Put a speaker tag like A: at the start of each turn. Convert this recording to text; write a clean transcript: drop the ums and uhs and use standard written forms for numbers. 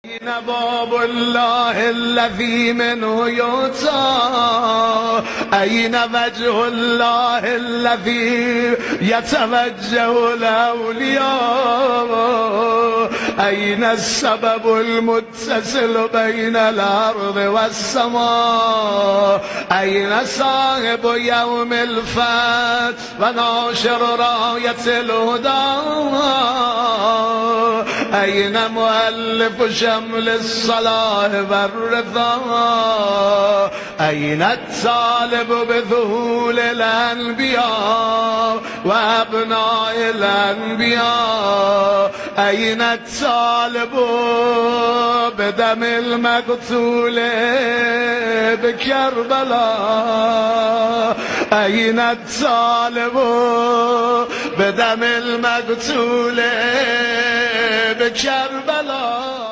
A: أين باب الله الذي منه يؤتى؟ أين وجه الله الذي يتوجه الأولياء؟ أين السبب المتصل بين الأرض والسماء؟ أين صاحب يوم الفتح وناشر راية الهدى؟ أين مؤلف شمل الصلاح والرضا؟ أين الطالب بذهول الأنبياء وأبناء الأنبياء؟ أين الطالب بدم المقتول بكربلاء؟ أين الطالب بدم المقتول بكربلاء؟